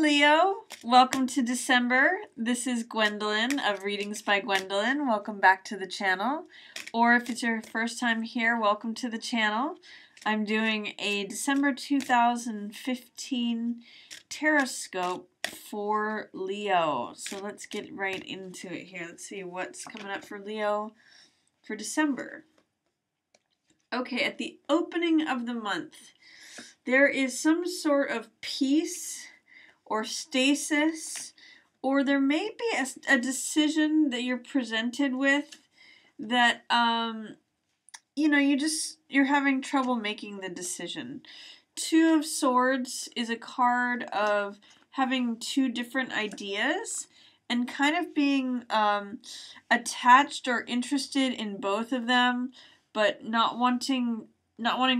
Leo, welcome to December. This is Gwendolyn of Readings by Gwendolyn. Welcome back to the channel. Or if it's your first time here, welcome to the channel. I'm doing a December 2015 Tarotscope for Leo. So let's get right into it here. Let's see what's coming up for Leo for December. Okay, at the opening of the month, there is some sort of peace or stasis, or there may be a decision that you're presented with that, you're having trouble making the decision. Two of Swords is a card of having two different ideas and kind of being attached or interested in both of them, but not wanting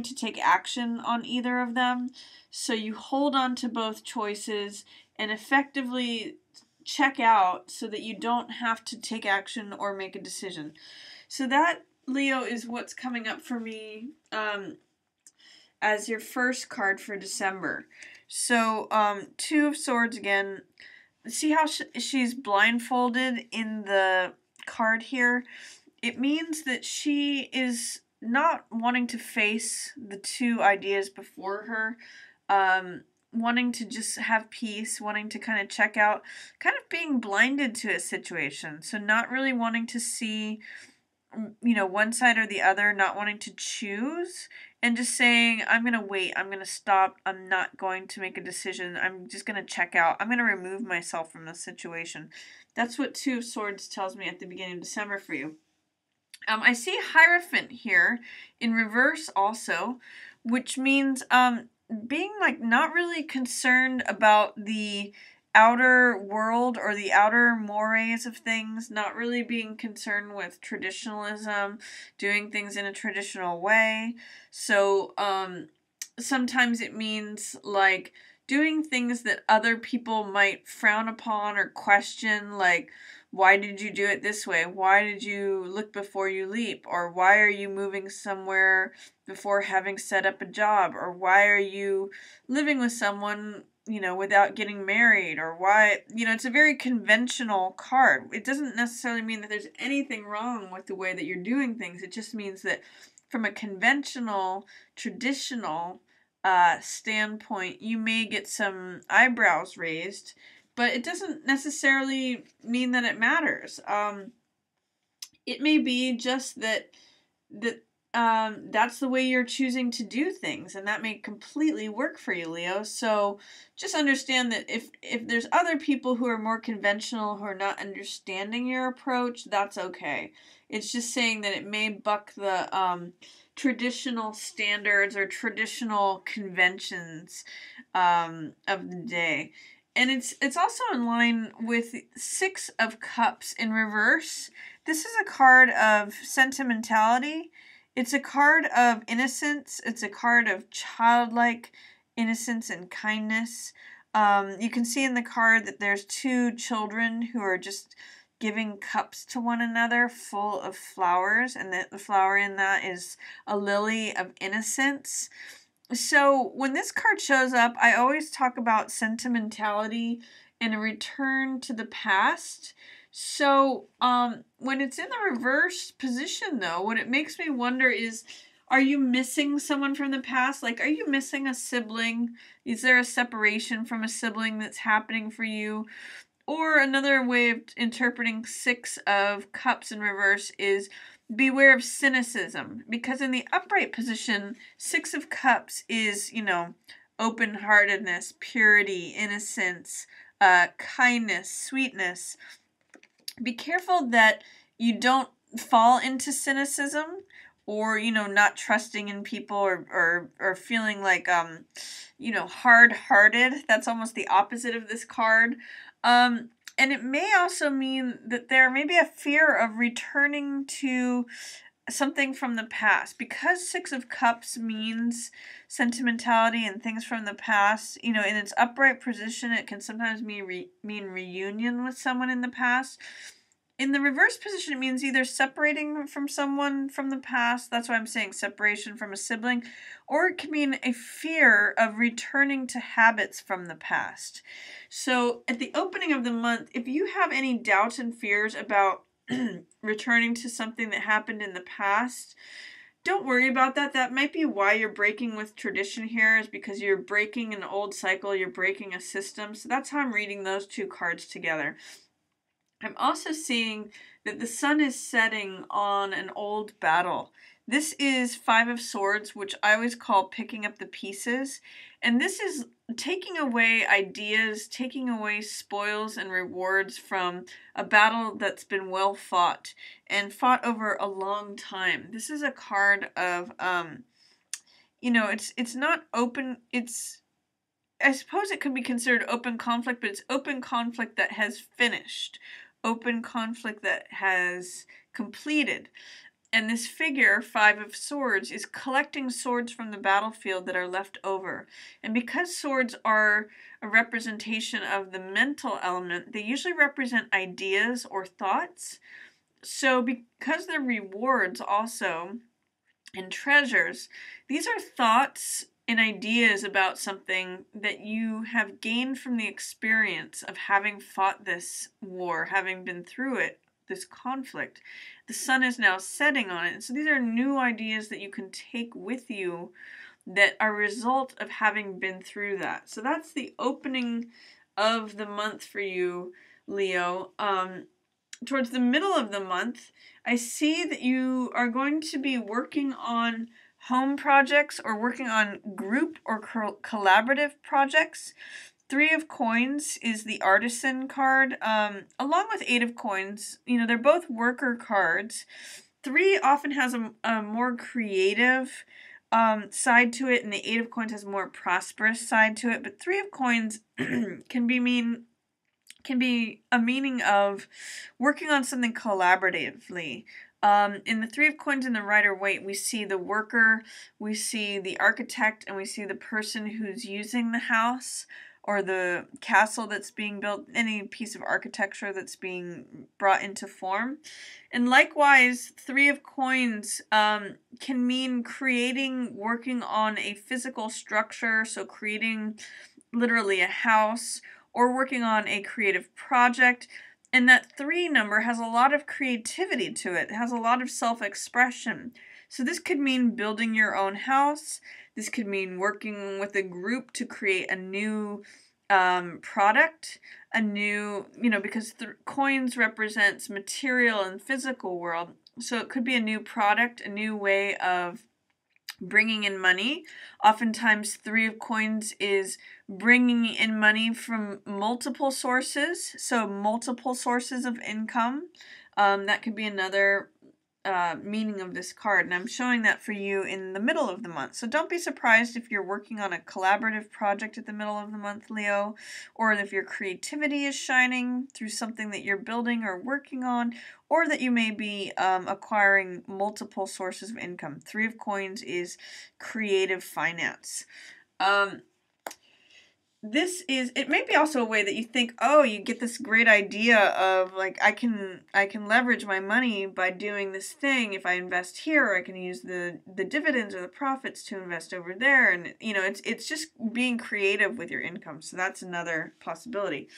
to take action on either of them. So you hold on to both choices and effectively check out so that you don't have to take action or make a decision. So that, Leo, is what's coming up for me as your first card for December. So Two of Swords again. See how she's blindfolded in the card here? It means that she is not wanting to face the two ideas before her, wanting to just have peace, wanting to kind of check out, kind of being blinded to a situation. So not really wanting to see, one side or the other, not wanting to choose, and just saying, I'm going to wait, I'm going to stop, I'm not going to make a decision, I'm just going to check out, I'm going to remove myself from the situation. That's what Two of Swords tells me at the beginning of December for you. I see Hierophant here in reverse also, which means being not really concerned about the outer world or the outer mores of things, not really being concerned with traditionalism, doing things in a traditional way. So sometimes it means doing things that other people might frown upon or question, like, why did you do it this way? Why did you look before you leap? Or why are you moving somewhere before having set up a job? Or why are you living with someone, without getting married? Or why, it's a very conventional card. It doesn't necessarily mean that there's anything wrong with the way that you're doing things. It just means that from a conventional, traditional standpoint, you may get some eyebrows raised, but it doesn't necessarily mean that it matters. It may be just that that's the way you're choosing to do things, and that may completely work for you, Leo. So just understand that if there's other people who are more conventional, who are not understanding your approach, that's okay. It's just saying that it may buck the traditional standards or traditional conventions of the day. And it's also in line with Six of Cups in reverse. This is a card of sentimentality. It's a card of innocence. It's a card of childlike innocence and kindness. You can see in the card that there's two children who are just giving cups to one another full of flowers, and that the flower in that is a lily of innocence. So when this card shows up, I always talk about sentimentality and a return to the past. So when it's in the reverse position, though, what it makes me wonder is, are you missing someone from the past? Like, are you missing a sibling? Is there a separation from a sibling that's happening for you? Or another way of interpreting Six of Cups in reverse is beware of cynicism, because in the upright position, Six of Cups is, open-heartedness, purity, innocence, kindness, sweetness. Be careful that you don't fall into cynicism or, not trusting in people or feeling like, hard-hearted. That's almost the opposite of this card. And it may also mean that there may be a fear of returning to something from the past. Because Six of Cups means sentimentality and things from the past, in its upright position, it can sometimes mean reunion with someone in the past. In the reverse position, it means either separating from someone from the past, that's why I'm saying separation from a sibling, or it can mean a fear of returning to habits from the past. So at the opening of the month, if you have any doubts and fears about returning to something that happened in the past, don't worry about that. That might be why you're breaking with tradition here, is because you're breaking an old cycle, you're breaking a system. So that's how I'm reading those two cards together. I'm also seeing that the sun is setting on an old battle. This is Five of Swords, which I always call picking up the pieces. And this is taking away ideas, taking away spoils and rewards from a battle that's been well fought and fought over a long time. This is a card of, it's not open, I suppose it could be considered open conflict, but it's open conflict that has finished. Open conflict that has completed. And this figure, Five of Swords, is collecting swords from the battlefield that are left over. And because swords are a representation of the mental element, they usually represent ideas or thoughts. So because they're rewards also and treasures, these are thoughts and ideas about something that you have gained from the experience of having fought this war, having been through it, this conflict. The sun is now setting on it. And so these are new ideas that you can take with you that are a result of having been through that. So that's the opening of the month for you, Leo. Towards the middle of the month, I see that you are going to be working on home projects or working on group or collaborative projects. Three of Coins is the artisan card, along with Eight of Coins. They're both worker cards. Three often has a more creative side to it, and the Eight of Coins has a more prosperous side to it. But Three of Coins can be a meaning of working on something collaboratively. In the Three of Coins in the Rider-Waite, we see the worker, we see the architect, and we see the person who's using the house or the castle that's being built, any piece of architecture that's being brought into form. And likewise, Three of Coins can mean working on a physical structure, so creating literally a house, or working on a creative project. And that 3 number has a lot of creativity to it. It has a lot of self-expression. So this could mean building your own house. This could mean working with a group to create a new product, because coins represents material and physical world. So it could be a new product, a new way of bringing in money. Oftentimes, Three of Coins is bringing in money from multiple sources, so multiple sources of income. That could be another meaning of this card, and I'm showing that for you in the middle of the month. So don't be surprised if you're working on a collaborative project at the middle of the month, Leo, or if your creativity is shining through something that you're building or working on, or that you may be acquiring multiple sources of income. Three of Coins is creative finance. It may be also a way that you think, oh, you get this great idea of like, I can leverage my money by doing this thing. If I invest here, I can use the dividends or the profits to invest over there. And it's just being creative with your income. So that's another possibility.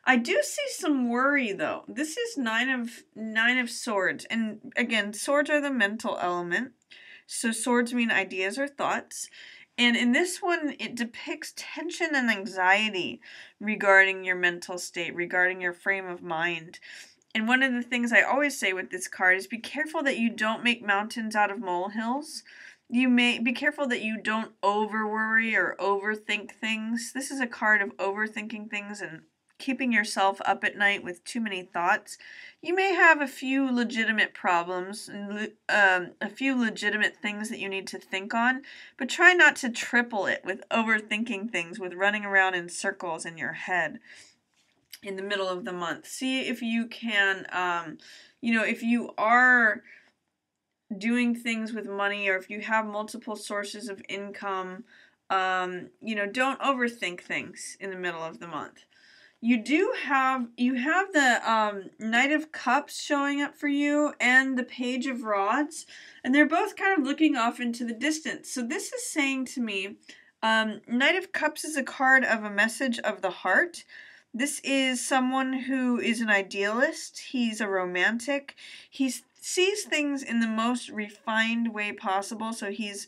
I do see some worry though. This is nine of swords. And again, swords are the mental element. So swords mean ideas or thoughts. And in this one, it depicts tension and anxiety regarding your mental state, regarding your frame of mind. And one of the things I always say with this card is be careful that you don't make mountains out of molehills. You may be careful that you don't over-worry or overthink things. This is a card of overthinking things and keeping yourself up at night with too many thoughts. You may have a few legitimate problems and a few legitimate things that you need to think on, but try not to triple it with overthinking things, with running around in circles in your head in the middle of the month. See if you can, if you are doing things with money, or if you have multiple sources of income, don't overthink things in the middle of the month. you have the Knight of Cups showing up for you and the Page of Rods, and they're both kind of looking off into the distance. So this is saying to me, Knight of Cups is a card of a message of the heart. This is someone who is an idealist. He's a romantic. He sees things in the most refined way possible. So he's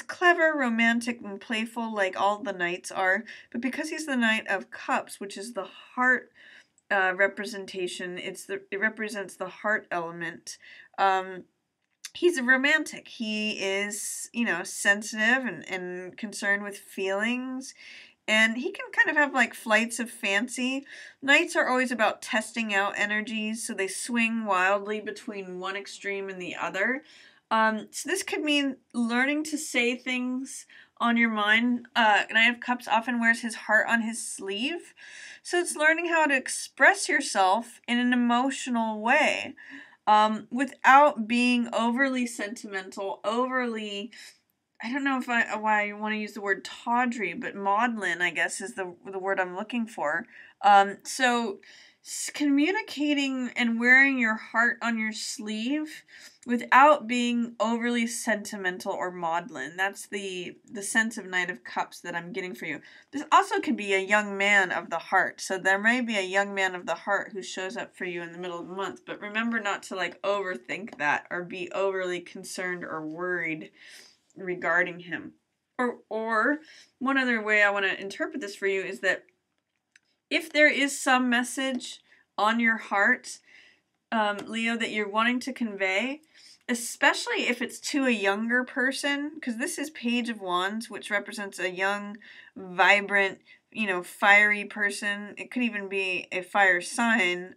clever, romantic, and playful like all the knights are. But because he's the Knight of Cups, which is the heart representation, it represents the heart element. He's a romantic. He is, sensitive and concerned with feelings. And he can kind of have like flights of fancy. Knights are always about testing out energies, so they swing wildly between one extreme and the other. So this could mean learning to say things on your mind. Knight of Cups often wears his heart on his sleeve. So it's learning how to express yourself in an emotional way, without being overly sentimental, overly, I don't know why I want to use the word tawdry, but maudlin, I guess, is the word I'm looking for. So communicating and wearing your heart on your sleeve without being overly sentimental or maudlin. That's the sense of Knight of Cups that I'm getting for you. This also could be a young man of the heart. So there may be a young man of the heart who shows up for you in the middle of the month. But remember not to overthink that or be overly concerned or worried regarding him. Or one other way I want to interpret this for you is that if there is some message on your heart, Leo, that you're wanting to convey, especially if it's to a younger person, because this is Page of Wands, which represents a young, vibrant, fiery person. It could even be a fire sign,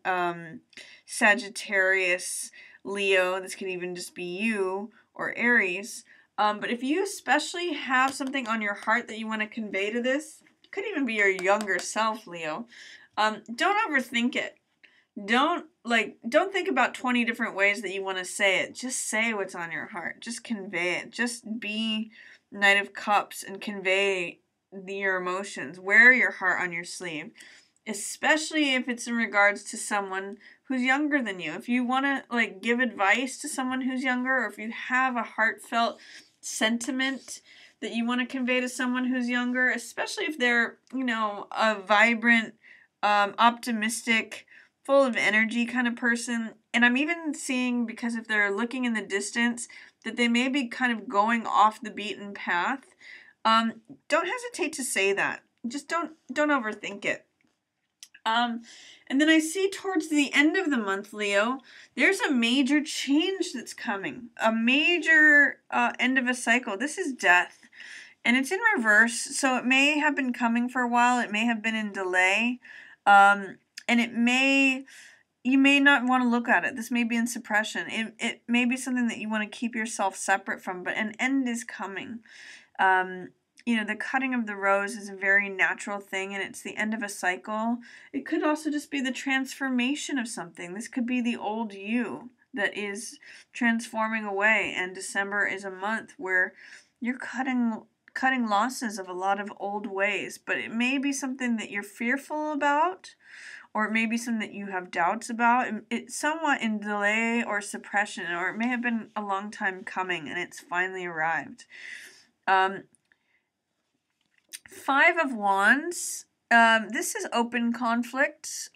Sagittarius, Leo. This could even just be you, or Aries. But if you especially have something on your heart that you want to convey to this, it could even be your younger self, Leo. Don't overthink it. Don't think about 20 different ways that you want to say it. Just say what's on your heart. Just convey it. Just be Knight of Cups and convey your emotions. Wear your heart on your sleeve, especially if it's in regards to someone who's younger than you. If you want to give advice to someone who's younger, or if you have a heartfelt sentiment that you want to convey to someone who's younger, especially if they're, a vibrant, optimistic, full of energy kind of person. And I'm even seeing, because if they're looking in the distance, that they may be kind of going off the beaten path. Don't hesitate to say that. Just don't overthink it. And then I see towards the end of the month, Leo, there's a major change that's coming. A major end of a cycle. This is death. And it's in reverse, so it may have been coming for a while. It may have been in delay. And you may not want to look at it. This may be in suppression. It may be something that you want to keep yourself separate from, but an end is coming. The cutting of the rose is a very natural thing, and it's the end of a cycle. It could also just be the transformation of something. This could be the old you that is transforming away, and December is a month where you're cutting losses of a lot of old ways, but it may be something that you're fearful about, or it may be something that you have doubts about. It's somewhat in delay or suppression, or it may have been a long time coming and it's finally arrived. Five of Wands. This is open conflict,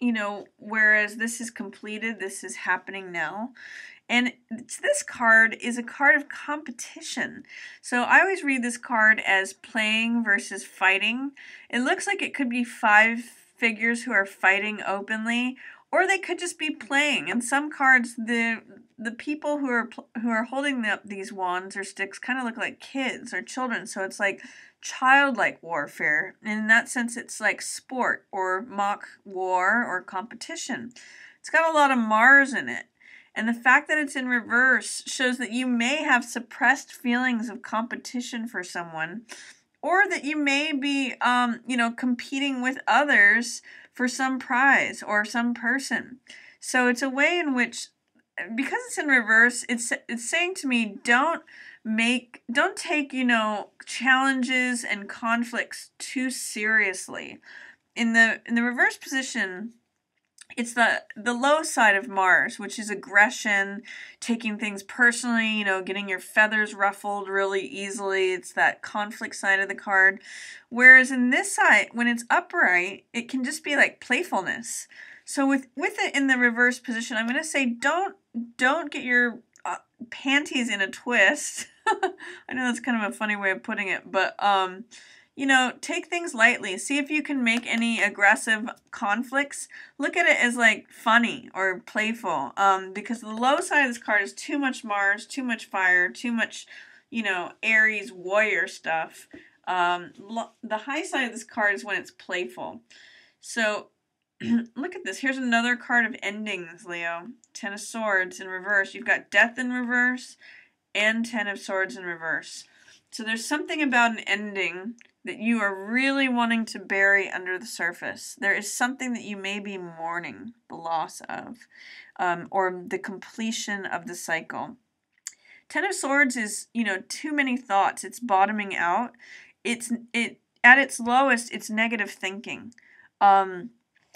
whereas this is completed, this is happening now. And this card is a card of competition. So I always read this card as playing versus fighting. It looks like it could be 5 figures who are fighting openly, or they could just be playing. And some cards, the people who are holding these wands or sticks kind of look like kids or children. So it's like childlike warfare. And in that sense, it's like sport or mock war or competition. It's got a lot of Mars in it. And the fact that it's in reverse shows that you may have suppressed feelings of competition for someone, or that you may be, competing with others for some prize or some person. So it's a way in which, because it's in reverse, it's saying to me, don't take, challenges and conflicts too seriously. in the reverse position, it's the low side of Mars, which is aggression, taking things personally, you know, getting your feathers ruffled really easily. It's that conflict side of the card. Whereas in this side, when it's upright, it can just be like playfulness. So with it in the reverse position, I'm going to say don't get your panties in a twist. I know that's kind of a funny way of putting it, but you know, take things lightly. See if you can make any aggressive conflicts. Look at it as like funny or playful. Because the low side of this card is too much Mars, too much fire, too much, you know, Aries warrior stuff. The high side of this card is when it's playful. So look at this. Here's another card of endings, Leo. Ten of Swords in reverse. You've got Death in reverse and Ten of Swords in reverse. So there's something about an ending that you are really wanting to bury under the surface. There is something that you may be mourning the loss of, or the completion of the cycle. Ten of Swords is, you know, too many thoughts. It's bottoming out. At its lowest, it's negative thinking.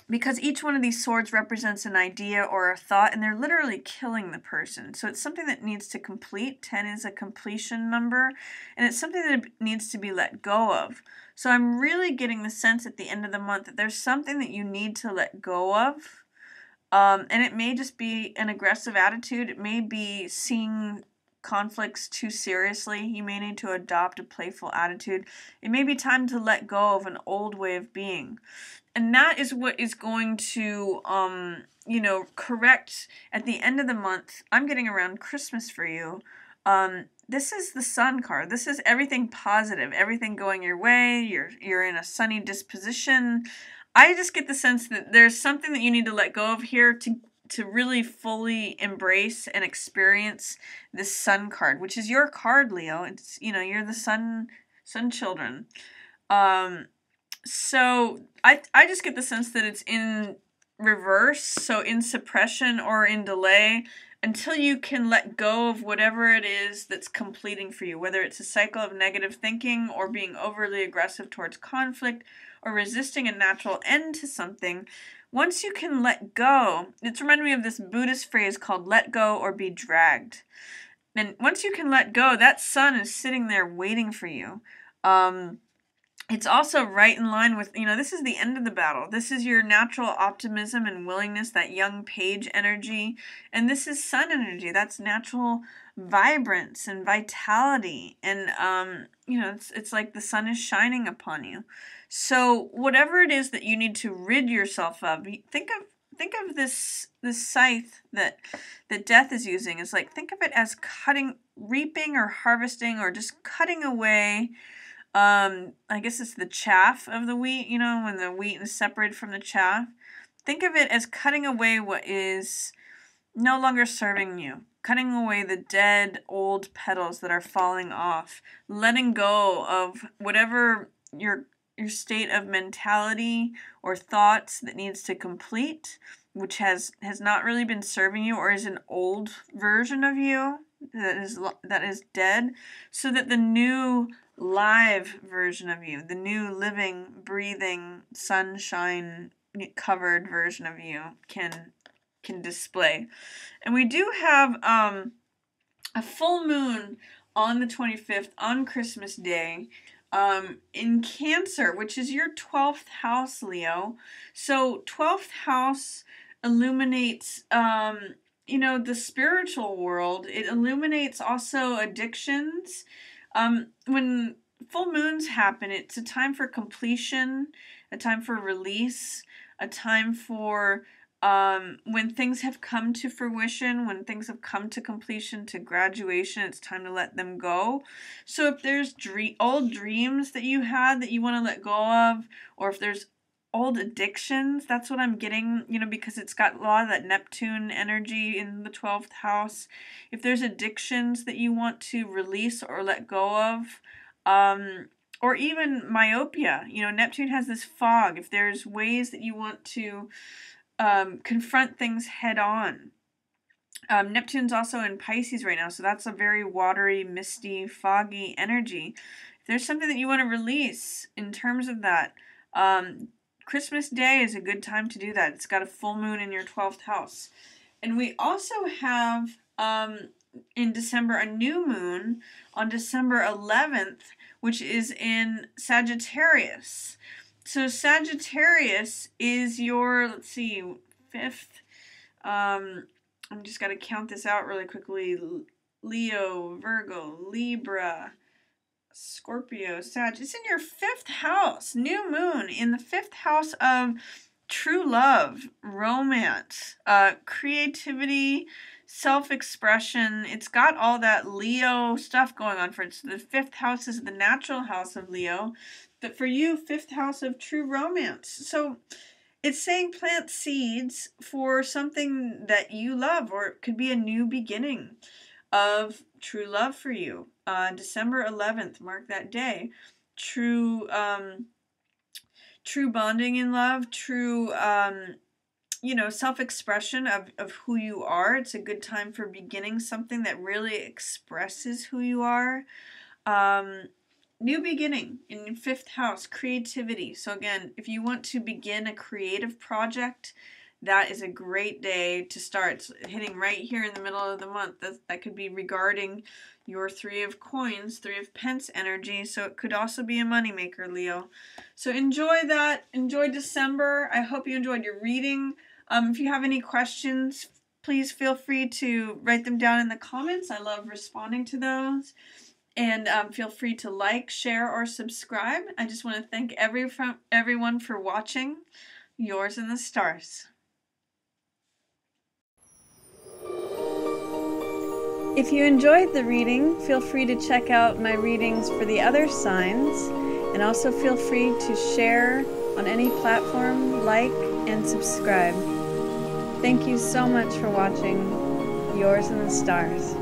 Because each one of these swords represents an idea or a thought, and they're literally killing the person. So it's something that needs to complete. 10 is a completion number, and it's something that needs to be let go of. So I'm really getting the sense at the end of the month that there's something that you need to let go of. And it may just be an aggressive attitude. It may be seeing conflicts too seriously. You may need to adopt a playful attitude. It may be time to let go of an old way of being. And that is what is going to, you know, correct at the end of the month. I'm getting around Christmas for you. This is the Sun card. This is everything positive, everything going your way. You're in a sunny disposition. I just get the sense that there's something that you need to let go of here to really fully embrace and experience this Sun card, which is your card, Leo. It's, you know, you're the sun children. So I just get the sense that it's in reverse, so in suppression or in delay, until you can let go of whatever it is that's completing for you, whether it's a cycle of negative thinking or being overly aggressive towards conflict or resisting a natural end to something. Once you can let go, it's reminded me of this Buddhist phrase called let go or be dragged. And once you can let go, that sun is sitting there waiting for you. It's also right in line with, you know, this is the end of the battle. This is your natural optimism and willingness, that young page energy. And this is sun energy. That's natural vibrance and vitality. And, you know, it's like the sun is shining upon you. So whatever it is that you need to rid yourself of, think of this scythe that death is using. It's like, think of it as reaping or harvesting or just cutting away. I guess it's the chaff of the wheat, you know, when the wheat is separated from the chaff. Think of it as cutting away what is no longer serving you. Cutting away the dead old petals that are falling off. Letting go of whatever your state of mentality or thoughts that needs to complete, which has not really been serving you or is an old version of you that is dead, so that the new live version of you, the new living, breathing, sunshine covered version of you can display. And we do have a full moon on the 25th on Christmas Day in Cancer, which is your 12th house, Leo. So 12th house illuminates you know, the spiritual world. It illuminates also addictions. When full moons happen, it's a time for completion, a time for release, a time for when things have come to fruition, when things have come to completion, to graduation, it's time to let them go. So if there's old dreams that you had that you want to let go of, or if there's old addictions, that's what I'm getting, you know, because it's got a lot of that Neptune energy in the 12th house. If there's addictions that you want to release or let go of, or even myopia, you know, Neptune has this fog. If there's ways that you want to confront things head on. Neptune's also in Pisces right now, so that's a very watery, misty, foggy energy. If there's something that you want to release in terms of that, Christmas Day is a good time to do that. It's got a full moon in your 12th house. And we also have in December a new moon on December 11th, which is in Sagittarius. So Sagittarius is your, let's see, 5th. I'm just got to count this out really quickly. Leo, Virgo, Libra, Scorpio, Sag. It's in your 5th house. New moon in the 5th house of true love, romance, creativity, self-expression. It's got all that Leo stuff going on for it. So the 5th house is the natural house of Leo. But for you, 5th house of true romance. So it's saying plant seeds for something that you love, or it could be a new beginning of true love for you. December 11th, mark that day. True bonding in love, true, self-expression of who you are. It's a good time for beginning something that really expresses who you are. New beginning in your 5th house, creativity. So again, if you want to begin a creative project, that is a great day to start. It's hitting right here in the middle of the month. That could be regarding your 3 of coins, 3 of pence energy. So it could also be a moneymaker, Leo. So enjoy that. Enjoy December. I hope you enjoyed your reading. If you have any questions, please feel free to write them down in the comments. I love responding to those. And feel free to like, share, or subscribe. I just want to thank everyone for watching. Yours in the stars. If you enjoyed the reading, feel free to check out my readings for the other signs, and also feel free to share on any platform, like, and subscribe. Thank you so much for watching. Yours in the stars.